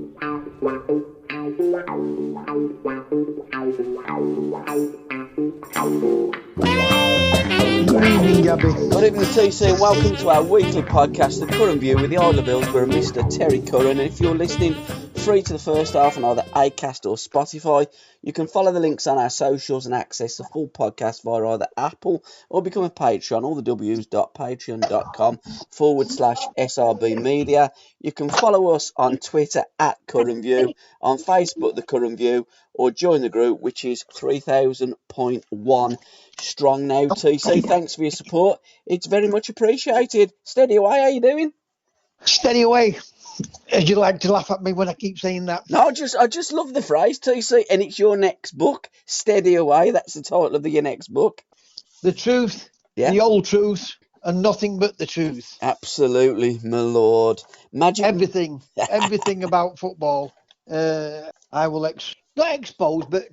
Good evening, Gabbie. Good evening, TC, and welcome to our weekly podcast, The Curran View, with the Isle of Hillsborough, Mr. Terry Curran. And if you're listening free to the first half on either Acast or Spotify, you can follow the links on our socials and access the full podcast via either Apple or become a Patreon, all the w's.patreon.com/SRBmedia. You can follow us on Twitter at Curran View, on Facebook, The Curran View, or join the group, which is 3000.1 strong now. TC, thanks for your support. It's very much appreciated. Steady away, how you doing? Steady away. As you like to laugh at me when I keep saying that. No, I just love the phrase, TC, and it's your next book, Steady Away. That's the title of your next book. The truth, the old truth, and nothing but the truth. Absolutely, my lord. Everything about football. I will not expose, but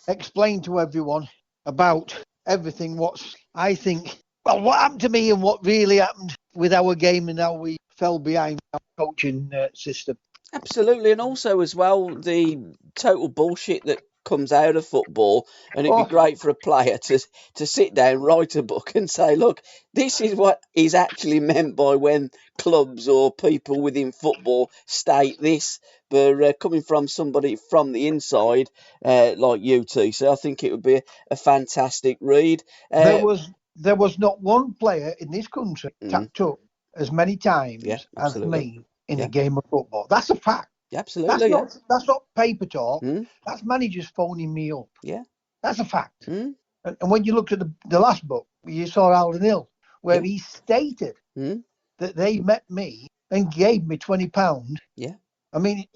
explain to everyone about everything. What happened to me and what really happened with our game and how we fell behind our coaching system. Absolutely, and also as well the total bullshit that comes out of football, and it'd be great for a player to sit down, write a book and say, look, this is what is actually meant by when clubs or people within football state this. But coming from somebody from the inside like you, T, so I think it would be a fantastic read. There was not one player in this country tapped up as many times as me in a game of football. That's a fact. Absolutely. That's not paper talk. That's managers phoning me up. Yeah. That's a fact. And when you looked at the last book, you saw Alden Hill, where he stated that they met me and gave me £20. Yeah. I mean,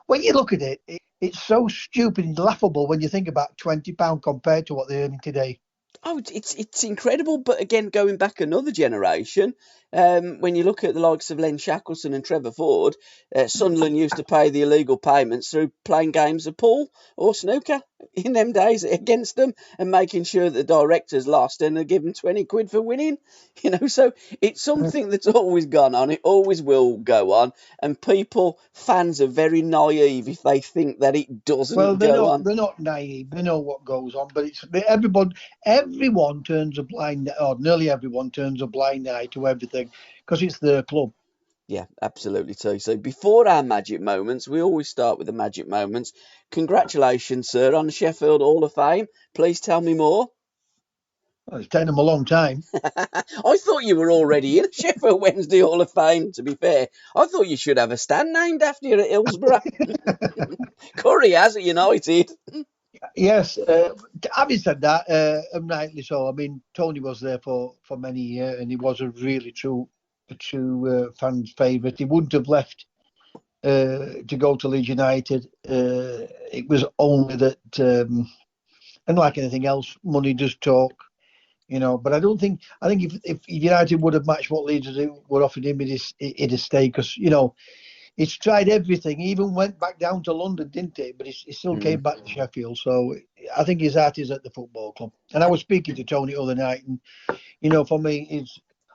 when you look at it, it's so stupid and laughable when you think about £20 compared to what they're earning today. Oh, it's incredible. But again, going back another generation, when you look at the likes of Len Shackleton and Trevor Ford, Sunderland used to pay the illegal payments through playing games of pool or snooker in them days against them and making sure that the directors lost and they give them 20 quid for winning. So it's something that's always gone on. It always will go on. And fans are very naive if they think that it doesn't go on. They're not naive. They know what goes on. But everyone turns a blind, or nearly everyone turns a blind eye to everything because it's their club. Yeah, absolutely too. So before our magic moments, we always start with the magic moments. Congratulations, sir, on the Sheffield Hall of Fame. Please tell me more. Well, it's taken them a long time. I thought you were already in Sheffield Wednesday Hall of Fame, to be fair. I thought you should have a stand named after you at Hillsborough. Curry has at United. Yes, having said that, and rightly so. I mean, Tony was there for many years, and he was a really true fan's favourite. He wouldn't have left to go to Leeds United. It was only that, and like anything else, money does talk, But I think if United would have matched what Leeds would offered him, it'd have stayed because He's tried everything. He even went back down to London, didn't he? But he still came back to Sheffield. So I think his heart is at the football club. And I was speaking to Tony the other night, and for me,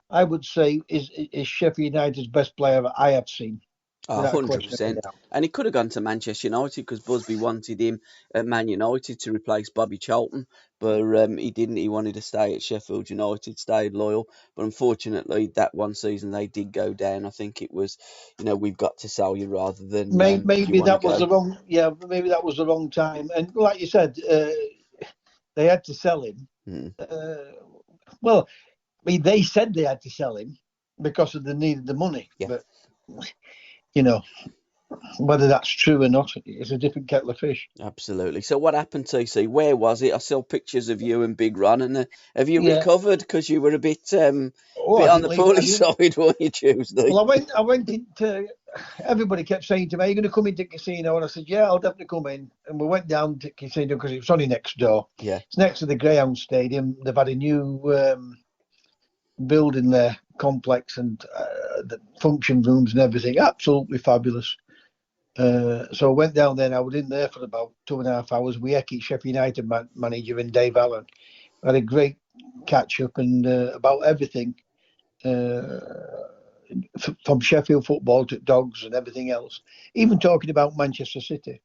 I would say is Sheffield United's best player I have seen. Oh, 100%. And he could have gone to Manchester United because Busby wanted him at Man United to replace Bobby Charlton. But he didn't. He wanted to stay at Sheffield United, stayed loyal. But unfortunately, that one season they did go down. I think it was, we've got to sell you rather than maybe that was the wrong. Yeah, maybe that was the wrong time. And like you said, they had to sell him. Well, I mean, they said they had to sell him because they needed the money. Yeah. But whether that's true or not, it's a different kettle of fish. Absolutely. So what happened, TC? Where was it? I saw pictures of you and Big Ron. And have you recovered? Because you were a bit on the poorly side, weren't you, Tuesday? Well, I went into... Everybody kept saying to me, are you going to come into the casino? And I said, yeah, I'll definitely come in. And we went down to the casino because it was only next door. Yeah. It's next to the Greyhound Stadium. They've had a new building there, complex, and the function rooms and everything. Absolutely fabulous. So I went down there and I was in there for about 2.5 hours. We Eki, Sheffield United manager, and Dave Allen. We had a great catch up and about everything. from Sheffield football to dogs and everything else, even talking about Manchester City.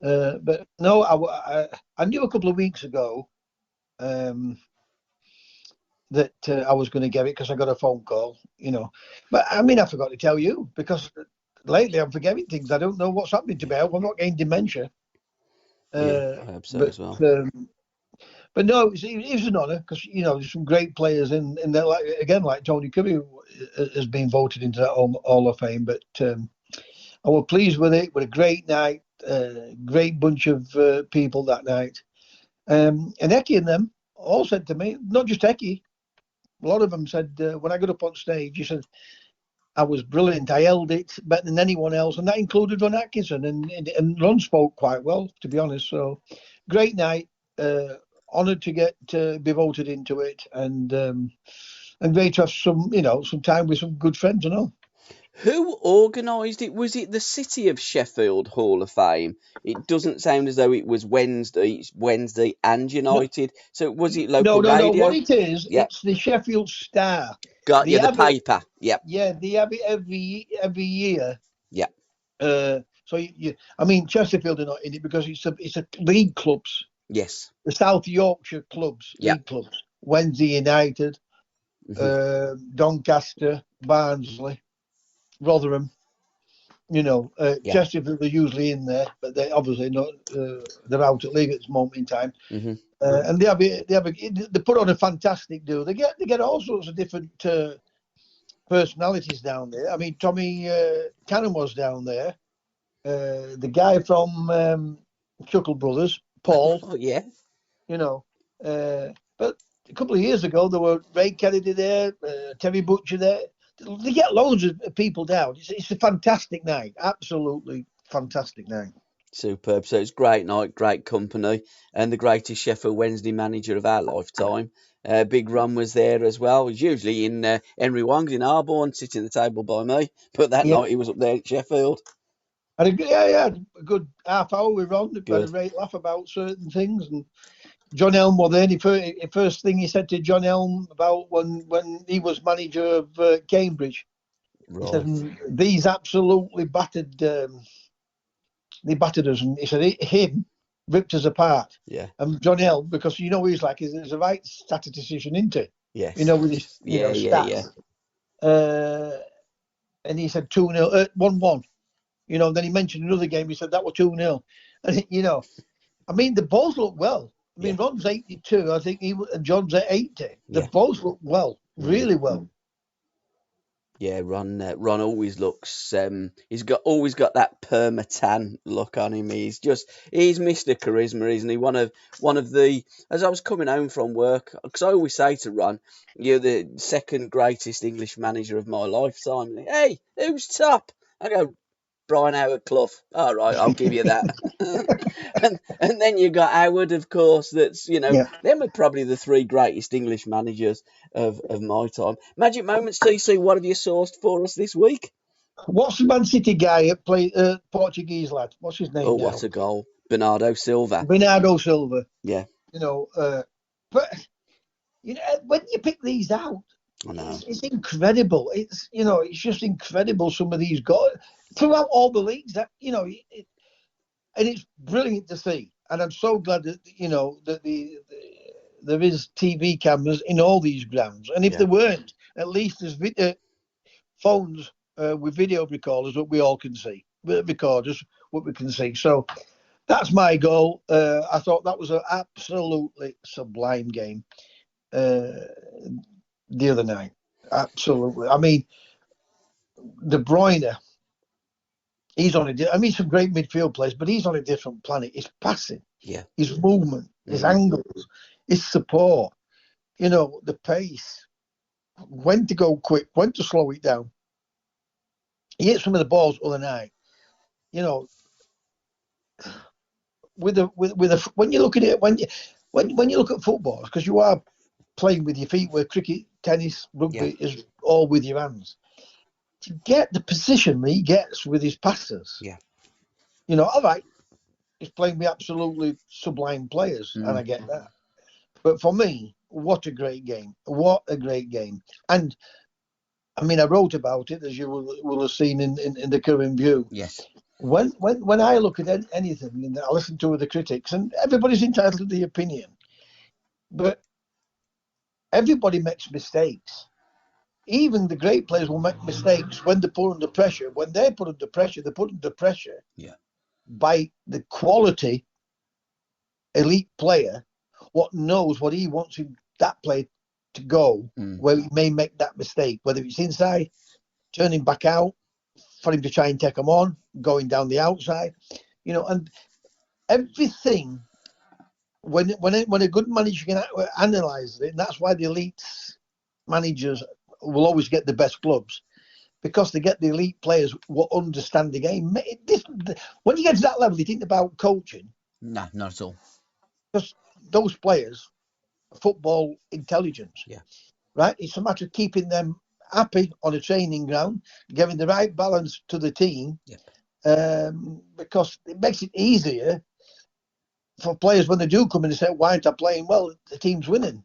But no, I knew a couple of weeks ago that I was going to get it because I got a phone call, But I mean, I forgot to tell you because lately I'm forgetting things. I don't know what's happening to me. I'm not getting dementia. I hope so as well. But no, it was an honour because there's some great players in there. Like Tony Curran has been voted into that Hall of Fame. But I was pleased with it. With a great night, great bunch of people that night. And Eki and them all said to me, not just Eki, a lot of them said when I got up on stage, he said I was brilliant. I held it better than anyone else, and that included Ron Atkinson. And Ron spoke quite well, to be honest. So great night. Honoured to get to be voted into it, and great to have some time with some good friends and all. Who organised it? Was it the City of Sheffield Hall of Fame? It doesn't sound as though it was Wednesday and United. So was it local radio? No. What it is, it's the Sheffield Star. Got the paper. Yep. Yeah, they have it every year. Yep. So I mean, Chesterfield are not in it because it's a league clubs. Yes. The South Yorkshire clubs, league clubs. Wednesday United, Doncaster, Barnsley, Rotherham. Chesterfield are usually in there, but they obviously not. They're out at league at this moment in time. And they put on a fantastic do. They get all sorts of different personalities down there. I mean, Tommy Cannon was down there. The guy from Chuckle Brothers, Paul. Oh yeah. But a couple of years ago there were Ray Kennedy there, Terry Butcher there. They get loads of people down. It's a fantastic night, absolutely fantastic night. Superb. So it's great night, great company, and the greatest Sheffield Wednesday manager of our lifetime. Big Ron was there as well. He was usually in Henry Wong's in Arborne, sitting at the table by me, but that night he was up there at Sheffield. Had a good half hour with Ron. Had a great laugh about certain things, and John Elm was there. The first thing he said to John Elm about when he was manager of Cambridge, he said, "These absolutely battered. They battered us," and he said, "Him ripped us apart." Yeah. And John Elm, because he's like, it's a right statistician, isn't it? Yes. With his stats. And he said 2-0, 1-1. Then he mentioned another game. He said that was 2-0. And I mean, they both look well. I mean, Ron's 82. I think and John's at 80. They both look well, really well. Yeah, Ron always looks. He's always got that perma-tan look on him. He's Mr. Charisma, isn't he? One of the. As I was coming home from work, because I always say to Ron, "You're the second greatest English manager of my lifetime." Hey, who's top? I go, Brian Howard Clough. All right, I'll give you that. and then you got Howard, of course. That's them are probably the three greatest English managers of my time. Magic Moments TC. What have you sourced for us this week? What's the Man City guy that played Portuguese lad? What's his name? Oh, what a goal, Bernardo Silva. Yeah. But when you pick these out, it's incredible. It's just incredible. Some of these guys throughout all the leagues that and it's brilliant to see. And I'm so glad that that there is TV cameras in all these grounds. And if there weren't, at least there's phones with video recorders that we all can see. Recorders, what we can see. So that's my goal. I thought that was an absolutely sublime game the other night. Absolutely. I mean, De Bruyne, he's on some great midfield players, but he's on a different planet. His passing, his movement, his angles, his support, the pace, when to go quick, when to slow it down. He hit some of the balls the other night. When you look at it, when you look at football, because you are playing with your feet, where cricket, tennis, rugby is all with your hands. To get the position that he gets with his passes, all right, he's playing with absolutely sublime players, and I get that. But for me, what a great game! What a great game! And I mean, I wrote about it, as you will have seen in the Curran View. Yes. When I look at anything, and I listen to the critics, and everybody's entitled to the opinion, but everybody makes mistakes. Even the great players will make mistakes when they put under pressure. When they put under pressure, they put under pressure by the quality elite player, what knows what he wants that player to go, where he may make that mistake, whether it's inside, turning back out for him to try and take him on, going down the outside, and everything. When a good manager can analyze it, and that's why the elite managers will always get the best clubs, because they get the elite players who understand the game. When you get to that level, you think about coaching. No, not at all. Because those players, football intelligence, right? It's a matter of keeping them happy on a training ground, giving the right balance to the team, because it makes it easier for players when they do come in and say, "Why aren't I playing well? The team's winning,"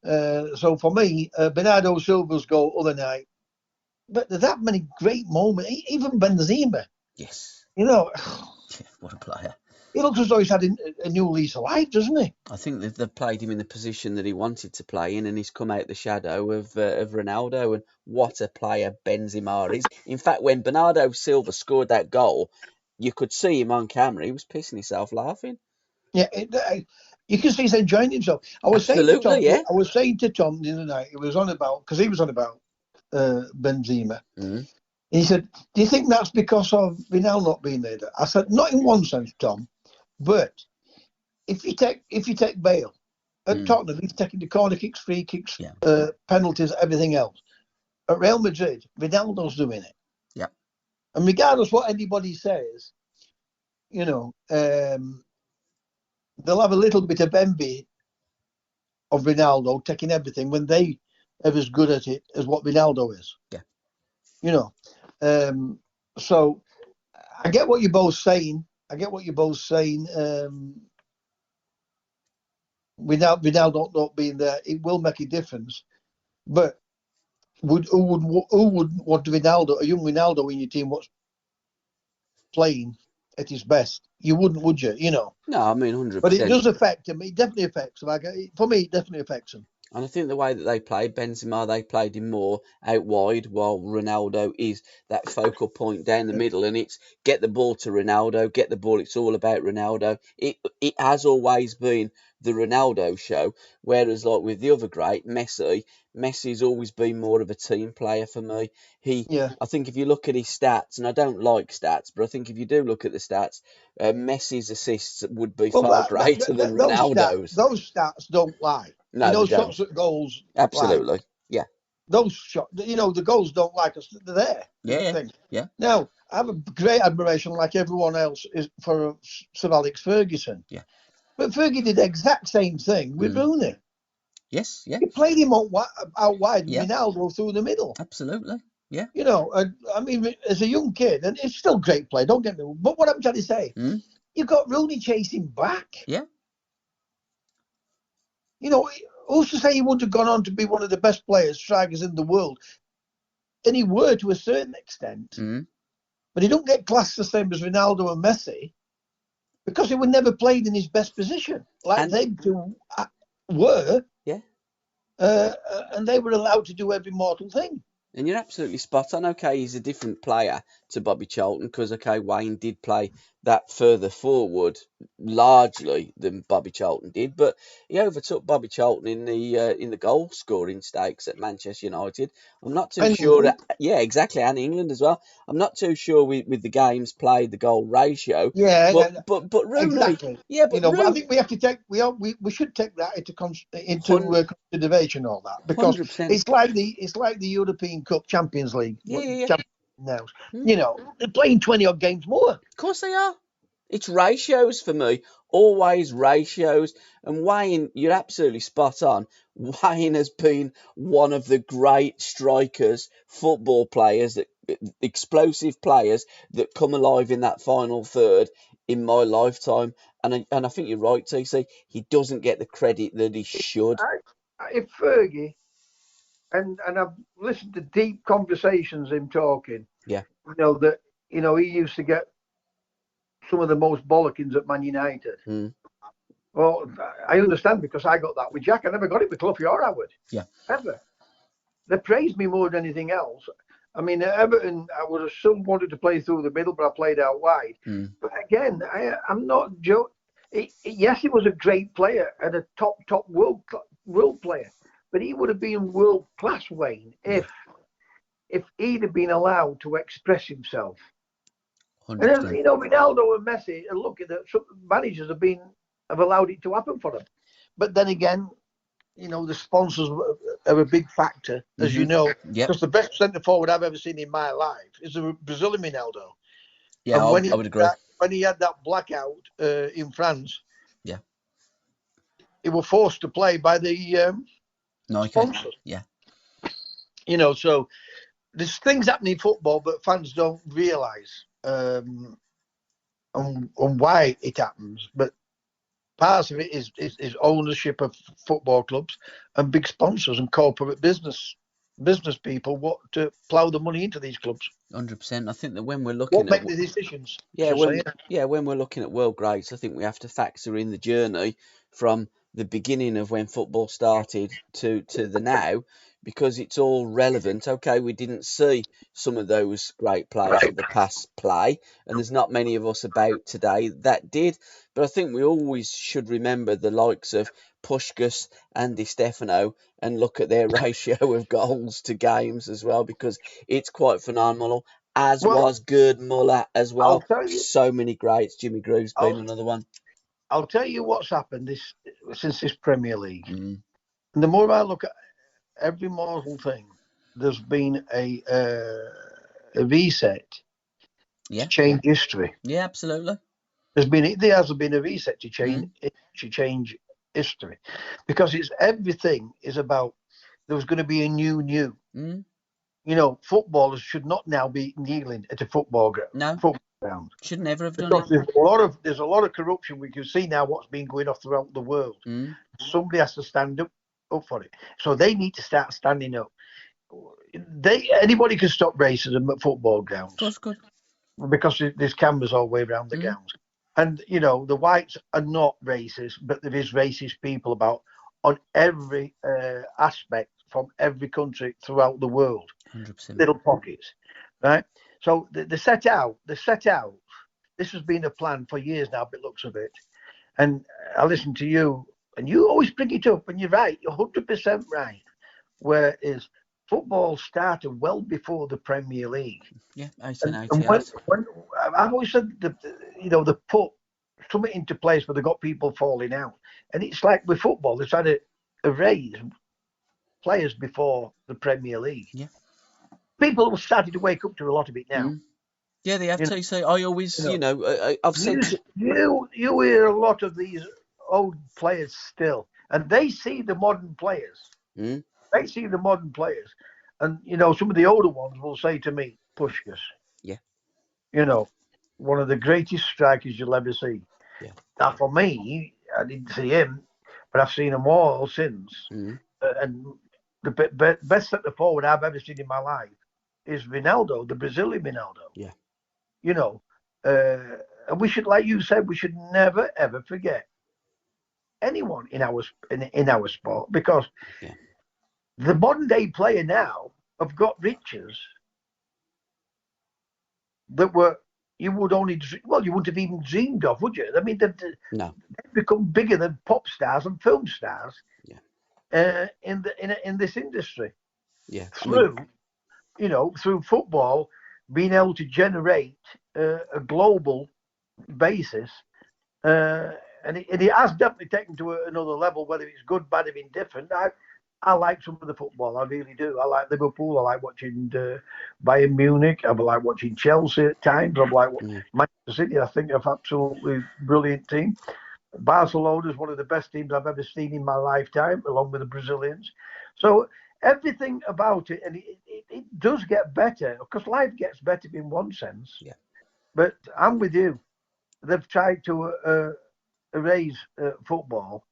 So for me, Bernardo Silva's goal other night, but there's that many great moments. Even Benzema. Yes. What a player. He looks as though he's had a new lease of life, doesn't he? I think that they've played him in the position that he wanted to play in, and he's come out the shadow of Ronaldo. And what a player Benzema is! In fact, when Bernardo Silva scored that goal, you could see him on camera. He was pissing himself laughing. Yeah, you can see he's enjoying himself. I was saying to Tom the other night, he was on about Benzema. He said, "Do you think that's because of Vinal not being there?" I said, "Not in one sense, Tom, but if you take Bale at Tottenham, he's taking the corner kicks, free kicks, penalties, everything else. At Real Madrid, Ronaldo's doing it. Yeah. And regardless what anybody says, they'll have a little bit of envy of Ronaldo taking everything when they are as good at it as what Ronaldo is. Yeah. So I get what you're both saying. Without Ronaldo not being there, it will make a difference. But who would want Ronaldo, a young Ronaldo in your team, what's playing at his best? You wouldn't, would you? No, I mean 100%. But it does affect him. It definitely affects him. For me, it definitely affects him. And I think the way that they played Benzema, they played him more out wide, while Ronaldo is that focal point down the middle, and it's get the ball to Ronaldo, get the ball. It's all about Ronaldo. It has always been the Ronaldo show, whereas like with the other great, Messi's always been more of a team player for me. I think if you look at his stats, and I don't like stats, but I think if you do look at the stats, Messi's assists would be far greater than Ronaldo's. Those stats don't lie. No, shots at goals. Absolutely. Yeah. Those shots, the goals don't like us. They're there. Yeah. Now, I have a great admiration, like everyone else, is for Sir Alex Ferguson. Yeah. But Fergie did the exact same thing with Browne. Yes, yeah. He played him out wide, Ronaldo through the middle. Absolutely. Yeah. I mean, as a young kid, and it's still great play, don't get me wrong. But what I'm trying to say, you've got Rooney chasing back. Yeah. Who's to say he wouldn't have gone on to be one of the best strikers in the world? And he were to a certain extent. But he don't get classed the same as Ronaldo and Messi because he would never played in his best position. They two were. Yeah. And they were allowed to do every mortal thing. And you're absolutely spot on. Okay, he's a different player to Bobby Charlton because, Wayne did play that further forward largely than Bobby Charlton did, but he overtook Bobby Charlton in the goal scoring stakes at Manchester United. I'm not too sure. Yeah, exactly, and England as well. I'm not too sure with the games played, the goal ratio. Yeah, but Rooney, exactly. Yeah, but but I think we have to take we should take that into consideration, all that, because 100%. it's like the European Cup, Champions League. Yeah. Now, they're playing 20-odd games more. Of course they are. It's ratios for me, always ratios. And Wayne, you're absolutely spot on. Wayne has been one of the great strikers, football players, explosive players that come alive in that final third in my lifetime. And I think you're right, TC. He doesn't get the credit that he should. If Fergie and I've listened to deep conversations him talking. Yeah. That he used to get some of the most bollockings at Man United. Well, I understand because I got that with Jack. I never got it with Cloughy or Howard. Yeah. Ever. They praised me more than anything else. I mean, at Everton, I would have still wanted to play through the middle, but I played out wide. But again, I'm not joking. Yes, he was a great player and a top world player, but he would have been world class, Wayne, if he'd have been allowed to express himself. 100%. And Ronaldo and Messi, and look at that, some managers have allowed it to happen for them. But then again, the sponsors are a big factor, as you know. Because the best centre forward I've ever seen in my life is the Brazilian Ronaldo. Yeah, and I would agree. When he had that blackout in France, yeah, he was forced to play by the sponsors. Yeah. So there's things happening in football, but fans don't realise on why it happens. But part of it is ownership of football clubs and big sponsors and corporate business people want to plough the money into these clubs. 100%. I think that when we're looking make the decisions. When we're looking at world greats, I think we have to factor in the journey from the beginning of when football started to the now, because it's all relevant. Okay, we didn't see some of those great players of the past play, and there's not many of us about today that did. But I think we always should remember the likes of Puskás and Di Stefano and look at their ratio of goals to games as well, because it's quite phenomenal. Was Gerd Muller as well. So many greats. Jimmy Groove's been another one. I'll tell you what's happened since this Premier League. And the more I look at every mortal thing, there's been a reset to change history. Yeah, absolutely. There hasn't been a reset to change history, because everything is about there's going to be a new. Footballers should not now be kneeling at a football ground. No, football ground. Should never have done because it. There's a lot of corruption. We can see now what's been going on throughout the world. Somebody has to stand up for it. So they need to start standing up. Anybody can stop racism at football grounds. Of course, good. Because there's cameras all the way around the grounds. And, the whites are not racist, but there is racist people on every aspect from every country throughout the world. 100%. Little pockets, right? So they set out. This has been a plan for years now, by the looks of it. And I listen to you, and you always bring it up, and you're right. You're 100% right. Whereas football started well before the Premier League. Yeah, 1888. When I've always said they put something into place where they got people falling out, and it's like with football, they tried to erase players before the Premier League. Yeah, people have started to wake up to a lot of it now. Yeah, they have to. So I always, I've said you hear a lot of these old players still, and they see the modern players. They see the modern players, and some of the older ones will say to me, "Puskás." Yeah. One of the greatest strikers you'll ever see. Yeah. Now, for me, I didn't see him, but I've seen them all since. And the best centre forward I've ever seen in my life is Ronaldo, the Brazilian Ronaldo. Yeah. And we should, like you said, we should never ever forget anyone in our sport, because the modern day player now have got riches that you wouldn't have even dreamed of, would you? I mean, they've become bigger than pop stars and film stars. In this industry. Yeah. Through football being able to generate a global basis, and it has definitely taken to another level. Whether it's good, bad, or indifferent, I like some of the football. I really do. I like Liverpool. I like watching Bayern Munich. I like watching Chelsea at times. I like Manchester City. I think they're an absolutely brilliant team. Barcelona is one of the best teams I've ever seen in my lifetime, along with the Brazilians. So everything about it, and it does get better, because life gets better in one sense. Yeah. But I'm with you. They've tried to erase football,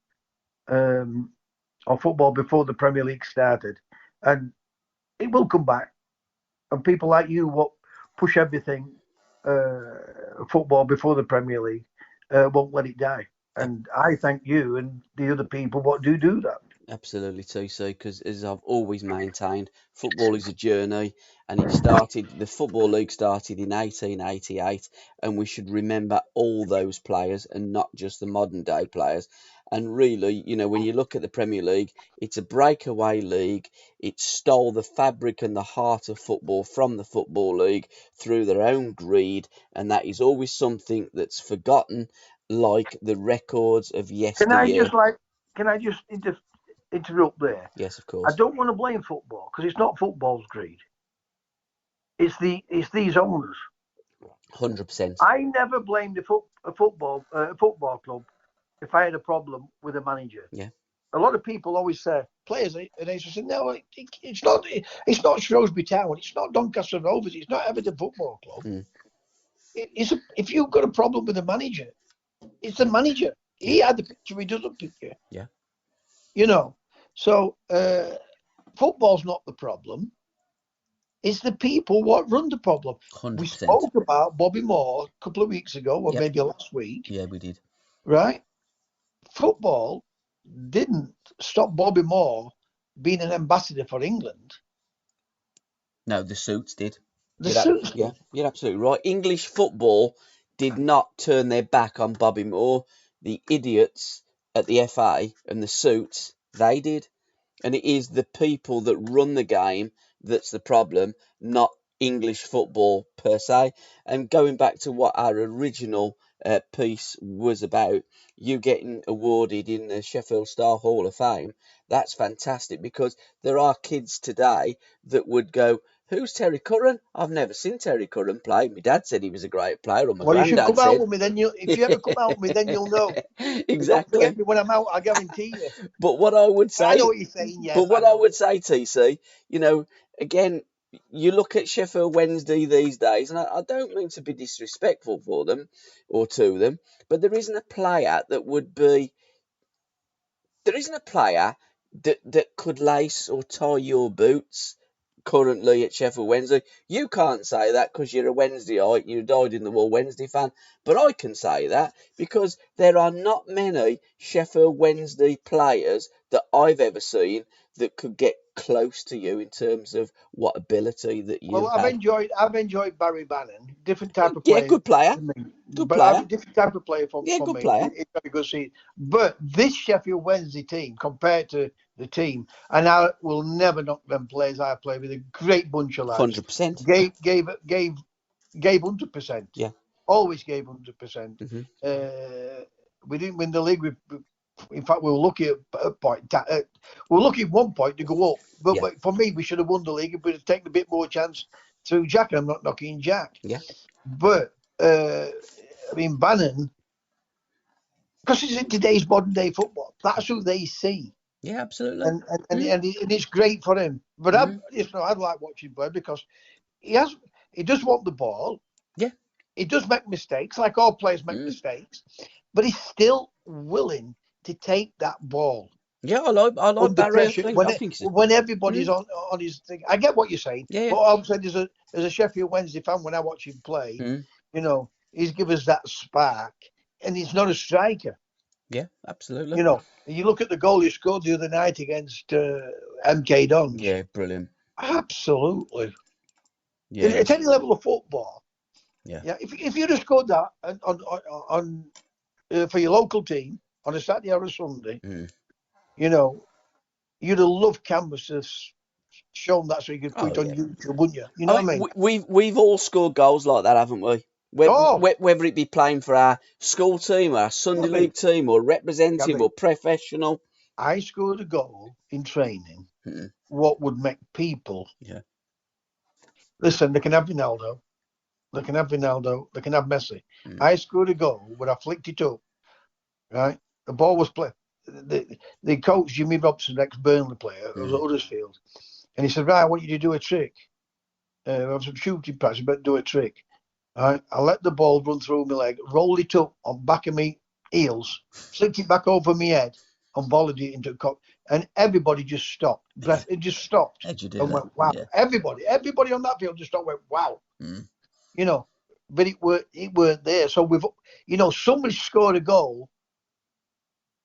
or football before the Premier League started, and it will come back. And people like you, what push everything football before the Premier League, won't let it die. And I thank you and the other people what do that. Absolutely, TC, because as I've always maintained, football is a journey, and the Football League started in 1888, and we should remember all those players and not just the modern day players. And really, when you look at the Premier League, it's a breakaway league. It stole the fabric and the heart of football from the Football League through their own greed, and that is always something that's forgotten, like the records of yesteryear. Can I just interrupt there? Yes, of I course. don't want to blame football because it's not football's greed. It's these owners. 100%. I never blamed a football club if I had a problem with a manager. Yeah. A lot of people always say players, and they say no, it's not. It's not Shrewsbury Town. It's not Doncaster Rovers. It's not Everton Football Club. Mm. If you've got a problem with the manager, it's the manager. He had the picture. He doesn't picture. Yeah. So football's not the problem. It's the people what run the problem. 100%. We spoke about Bobby Moore a couple of weeks ago, or maybe last week. Yeah, we did. Right? Football didn't stop Bobby Moore being an ambassador for England. No, the suits did. Yeah, you're absolutely right. English football did not turn their back on Bobby Moore. The idiots at the FA and the suits, they did. And it is the people that run the game that's the problem, not English football per se. And going back to what our original piece was about, you getting awarded in the Sheffield Star Hall of Fame, that's fantastic, because there are kids today that would go, who's Terry Curran? I've never seen Terry Curran play. My dad said he was a great player, or my well, you should granddad come out said. with me. Then if you ever come out with me, then you'll know. Exactly. Don't forget me when I'm out. I guarantee you. But what I would say, I know what you're saying. Yes, but what I would say, TC, again, you look at Sheffield Wednesday these days, and I don't mean to be disrespectful for them or to them, but there isn't a player that could lace or tie your boots currently at Sheffield Wednesday. You can't say that because you're a Wednesdayite, you're a dyed-in-the-wool Wednesday fan, but I can say that because there are not many Sheffield Wednesday players that I've ever seen that could get close to you in terms of what ability that you I've have. enjoyed Barry Bannon, different type of Yeah, player. good player. Good player. Different type of player for good me. Player. It's very good to see. But this Sheffield Wednesday team, compared to the team, and I will never knock them players I play with, a great bunch of lads. 100%. Gave 100%. Yeah. Always gave 100%. Mm-hmm. We didn't win the league. In fact, we were lucky at a point. We were lucky at one point to go up. But for me, we should have won the league if we'd have taken a bit more chance through Jack. And I'm not knocking Jack. Yeah. But, Bannon, because it's in today's modern day football, that's who they see. Yeah, absolutely. And it's great for him. But I like watching play because he does want the ball. Yeah. He does make mistakes, like all players make mistakes, but he's still willing to take that ball. Yeah, I like Barry. When everybody's on his thing. I get what you're saying. Yeah. But I'm saying as a Sheffield Wednesday fan, when I watch him play, he's given us that spark, and he's not a striker. Yeah, absolutely. You look at the goal he scored the other night against MK Dons. Yeah, brilliant. Absolutely. Yeah. At any level of football. Yeah. Yeah. If you'd have scored that on for your local team on a Saturday or a Sunday, you'd have loved Canvas to have shown that so you could put it on YouTube, wouldn't you? You know what I mean? We've all scored goals like that, haven't we? Whether it be playing for our school team, our Sunday league team, or representative, or professional. I scored a goal in training. What would make people? Yeah. Listen, they can have Ronaldo. They can have Messi. I scored a goal where I flicked it up. Right, the ball was played. The coach Jimmy Robson, ex-Burnley player, was at Huddersfield, and he said, "Right, I want you to do a trick. I have some shooting practice, but do a trick." Right, I let the ball run through my leg, rolled it up on back of me heels, flicked it back over my head, and volleyed it into a cup, and everybody just stopped. It just stopped and went, wow. Yeah. Everybody on that field just stopped, went, wow. You know, but it weren't there. So we've, you know, somebody scored a goal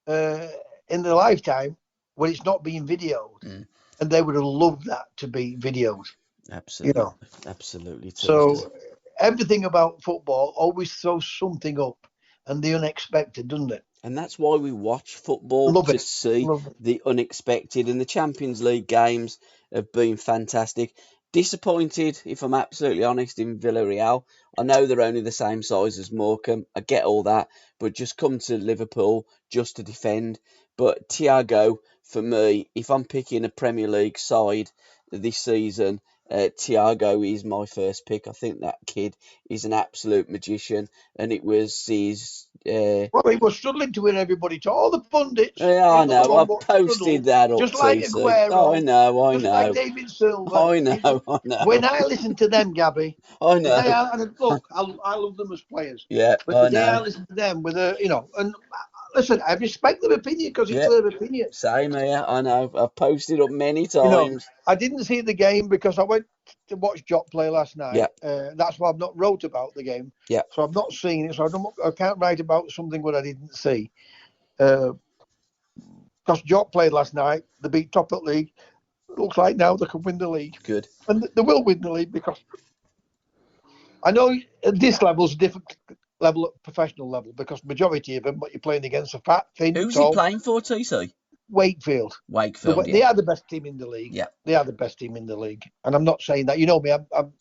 in their lifetime when it's not being videoed, and they would have loved that to be videoed. Absolutely, you know. Absolutely. So everything about football always throws something up, and the unexpected, doesn't it? And that's why we watch football, to see the unexpected. And the Champions League games have been fantastic. Disappointed, if I'm absolutely honest, in Villarreal. I know they're only the same size as Morecambe. I get all that. But just come to Liverpool just to defend. But Thiago, for me, if I'm picking a Premier League side this season, Thiago is my first pick. I think that kid is an absolute magician, and it was his. Well, he was struggling to win everybody to all the pundits. Yeah, I know. I posted that up just like Aguero. Oh, I know. Just like David Silva. I know. When I listen to them, Gabbie, I know. Look, I love them as players. Yeah, but the day I listen to them with and listen, I respect their opinion because it's their opinion. Same here. I know. I've posted up many times. You know, I didn't see the game because I went to watch Jock play last night. Yeah. That's why I've not wrote about the game. Yeah. So I've not seen it. So I can't write about something what I didn't see. Because Jock played last night. They beat top of the league. Looks like now they can win the league. Good. And they will win the league because I know at this level is a different level, professional level, because majority of them, what you're playing against, a fat, thin, Who's tall, he playing for, TC? Wakefield. They are the best team in the league. Yeah. They are the best team in the league. And I'm not saying that. You know me.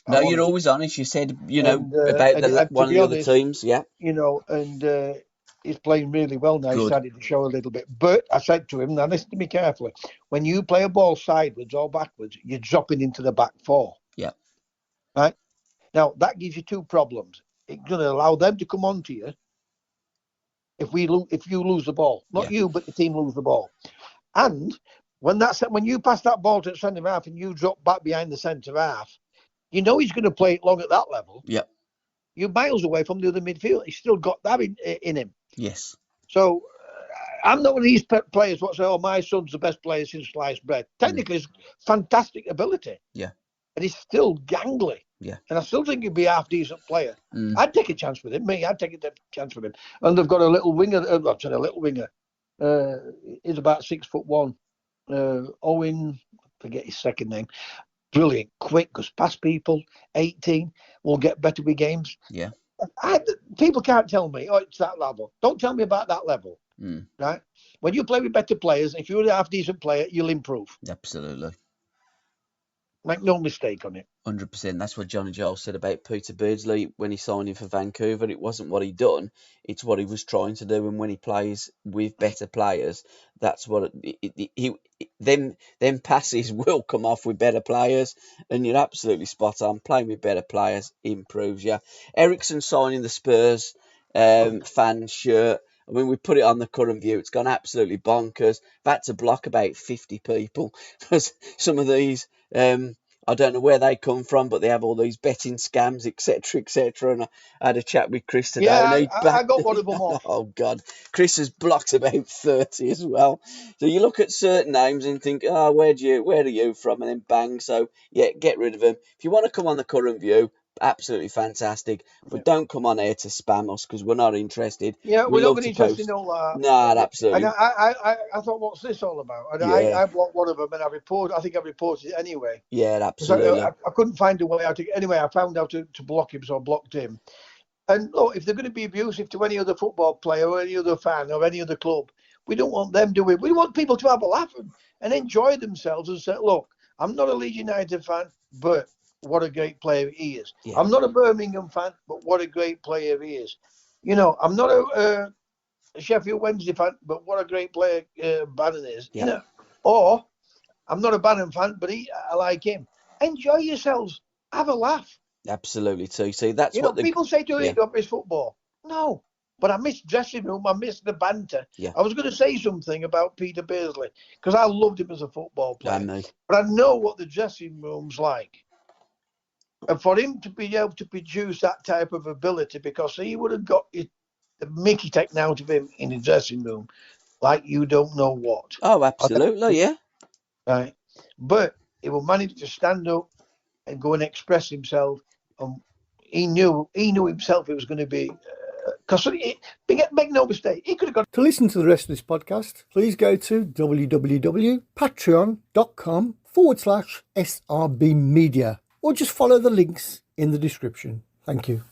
No, you're always honest. You said, about one of the other teams. Yeah. You know, and he's playing really well now. Good. He's starting to show a little bit. But I said to him, now listen to me carefully. When you play a ball sideways or backwards, you're dropping into the back four. Yeah. Right? Now, that gives you two problems. It's going to allow them to come on to you if you lose the ball. Not you, but the team lose the ball. And when you pass that ball to the centre half and you drop back behind the centre half, you know he's going to play it long at that level. Yeah. You're miles away from the other midfield. He's still got that in him. Yes. So I'm not one of these players what say, oh, my son's the best player since sliced bread. Technically, it's fantastic ability. Yeah. But he's still gangly. Yeah. And I still think he'd be a half-decent player. I'd take a chance with him. I'd take a chance with him. And they've got a little winger. He's about 6'1". Owen, forget his second name. Brilliant, quick, goes past people. 18, will get better with games. Yeah. People can't tell me, oh, it's that level. Don't tell me about that level. Right? When you play with better players, if you're a half-decent player, you'll improve. Absolutely. Make no mistake on it. 100%. That's what Johnny Giles said about Peter Beardsley when he signed him for Vancouver. It wasn't what he'd done, it's what he was trying to do. And when he plays with better players, that's what them passes will come off with better players. And you're absolutely spot on. Playing with better players improves you. Ericsson signing the Spurs fan shirt. I mean, we put it on the Curran View. It's gone absolutely bonkers. I've had to block about 50 people because some of these, I don't know where they come from, but they have all these betting scams, etc., etc. And I had a chat with Chris today. Yeah, I got one of them off. Oh, God. Chris has blocked about 30 as well. So you look at certain names and think, oh, where are you from? And then bang. So, yeah, get rid of them. If you want to come on the Curran View, absolutely fantastic, but don't come on here to spam us because we're not interested. Yeah, we're not interested in all that. No, absolutely. And I thought, what's this all about? And I blocked one of them, and I think I reported it anyway. Yeah, absolutely. I couldn't find a way out. Anyway, I found out to block him, so I blocked him. And look, if they're going to be abusive to any other football player or any other fan or any other club, we don't want them, do we? We want people to have a laugh and enjoy themselves and say, look, I'm not a Leeds United fan, but what a great player he is. Yeah. I'm not a Birmingham fan, but what a great player he is. You know, I'm not a Sheffield Wednesday fan, but what a great player Bannon is. Yeah. You know, or I'm not a Bannon fan, but I like him. Enjoy yourselves. Have a laugh. Absolutely, too. See, that's what people say to it up is football. No, but I miss dressing room. I miss the banter. Yeah. I was going to say something about Peter Beardsley because I loved him as a football player. But I know what the dressing room's like. And for him to be able to produce that type of ability, because he would have got the Mickey taken out of him in the dressing room, like you don't know what. Oh, absolutely, yeah. Right. But he will manage to stand up and go and express himself. He knew himself it was going to be, because make no mistake, he could have got. To listen to the rest of this podcast, please go to www.patreon.com/SRBmedia or just follow the links in the description. Thank you.